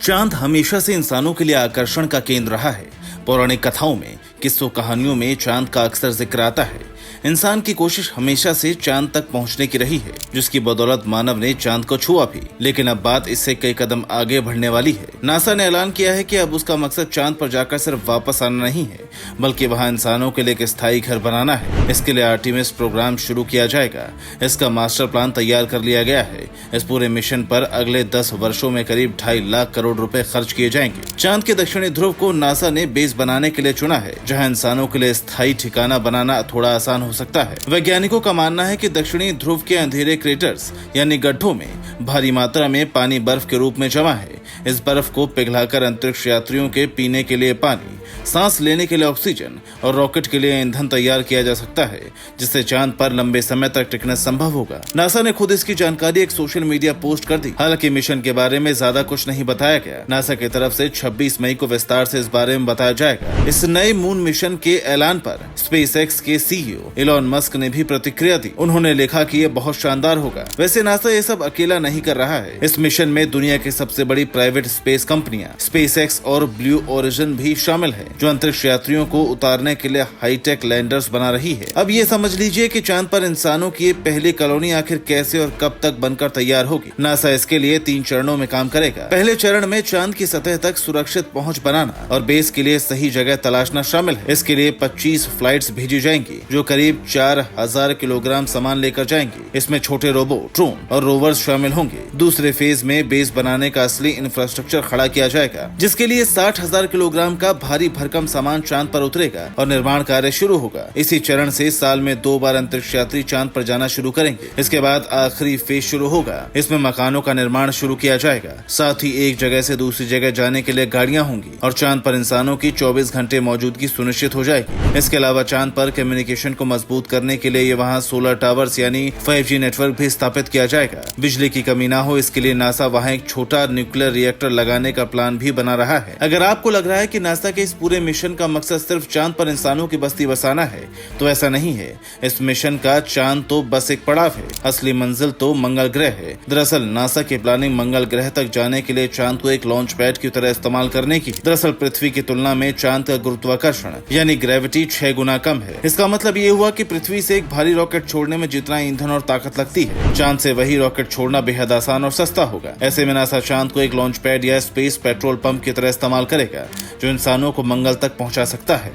चांद हमेशा से इंसानों के लिए आकर्षण का केंद्र रहा है। पौराणिक कथाओं में, किस्सों कहानियों में चांद का अक्सर जिक्र आता है। इंसान की कोशिश हमेशा से चांद तक पहुंचने की रही है, जिसकी बदौलत मानव ने चांद को छुआ भी। लेकिन अब बात इससे कई कदम आगे बढ़ने वाली है। नासा ने ऐलान किया है कि अब उसका मकसद चांद पर जाकर सिर्फ वापस आना नहीं है, बल्कि वहां इंसानों के लिए एक स्थायी घर बनाना है। इसके लिए आर्टेमिस प्रोग्राम शुरू किया जाएगा। इसका मास्टर प्लान तैयार कर लिया गया है। इस पूरे मिशन पर अगले 10 वर्षों में करीब 2.5 लाख करोड़ रुपए खर्च किए जाएंगे। चांद के दक्षिणी ध्रुव को नासा ने बेस बनाने के लिए चुना है, जहां इंसानों के लिए स्थायी ठिकाना बनाना थोड़ा आसान हो सकता है। वैज्ञानिकों का मानना है कि दक्षिणी ध्रुव के अंधेरे क्रेटर्स यानी गड्ढों में भारी मात्रा में पानी बर्फ के रूप में जमा है। इस बर्फ को पिघलाकर अंतरिक्ष यात्रियों के पीने के लिए पानी, सांस लेने के लिए ऑक्सीजन और रॉकेट के लिए ईंधन तैयार किया जा सकता है, जिससे चांद पर लंबे समय तक टिकना संभव होगा। नासा ने खुद इसकी जानकारी एक सोशल मीडिया पोस्ट कर दी। हालांकि मिशन के बारे में ज्यादा कुछ नहीं बताया गया। नासा की तरफ से 26 मई को विस्तार से इस बारे में बताया जाएगा। इस नए मून मिशन के ऐलान पर स्पेसएक्स के सीईओ इलॉन मस्क ने भी प्रतिक्रिया दी। उन्होंने लिखा कि ये बहुत शानदार होगा। वैसे नासा ये सब अकेला नहीं कर रहा है। इस मिशन में दुनिया की सबसे बड़ी प्राइवेट स्पेस कंपनियां स्पेसएक्स और ब्लू ओरिजिन भी शामिल है, जो अंतरिक्ष यात्रियों को उतारने के लिए हाईटेक लैंडर्स बना रही है। अब ये समझ लीजिए कि चांद पर इंसानों की पहली कॉलोनी आखिर कैसे और कब तक बनकर तैयार होगी। नासा इसके लिए 3 चरणों में काम करेगा। पहले चरण में चांद की सतह तक सुरक्षित पहुंच बनाना और बेस के लिए सही जगह तलाशना शामिल है। इसके लिए 25 फ्लाइट्स भेजी जाएंगी, जो करीब 4000 किलोग्राम सामान लेकर जाएंगी। इसमें छोटे रोबोट, ड्रोन और रोवर्स शामिल होंगे। दूसरे फेज में बेस बनाने का असली इंफ्रास्ट्रक्चर खड़ा किया जाएगा, जिसके लिए 60,000 किलोग्राम का भारी भरकम सामान चांद पर उतरेगा और निर्माण कार्य शुरू होगा। इसी चरण से साल में 2 बार अंतरिक्ष यात्री चांद पर जाना शुरू करेंगे। इसके बाद आखिरी फेज शुरू होगा। इसमें मकानों का निर्माण शुरू किया जाएगा। साथ ही एक जगह से दूसरी जगह जाने के लिए गाड़ियां होंगी और चांद पर इंसानों की 24 घंटे मौजूदगी सुनिश्चित हो जाएगी। इसके अलावा चांद पर कम्युनिकेशन को मजबूत करने के लिए ये वहाँ सोलर टावर्स यानी 5G नेटवर्क भी स्थापित किया जाएगा। बिजली की कमी ना हो, इसके लिए नासा वहाँ एक छोटा न्यूक्लियर रिएक्टर लगाने का प्लान भी बना रहा है। अगर आपको लग रहा है कि नासा के इस पूरे मिशन का मकसद सिर्फ चांद पर इंसानों की बस्ती बसाना है, तो ऐसा नहीं है। इस मिशन का चांद तो बस एक पड़ाव है, असली मंजिल तो मंगल ग्रह है। दरअसल नासा की प्लानिंग मंगल ग्रह तक जाने के लिए चांद को एक लॉन्च पैड की तरह इस्तेमाल करने की। दरअसल पृथ्वी की तुलना में चांद का गुरुत्वाकर्षण यानी ग्रेविटी 6 गुना कम है। इसका मतलब ये हुआ कि पृथ्वी से एक भारी रॉकेट छोड़ने में जितना ईंधन और ताकत लगती है, चांद से वही रॉकेट छोड़ना बेहद आसान और सस्ता होगा। ऐसे में नासा चांद को एक लॉन्च पैड या स्पेस पेट्रोल पंप की तरह इस्तेमाल करेगा, जो इंसानों को मंगल तक पहुंचा सकता है।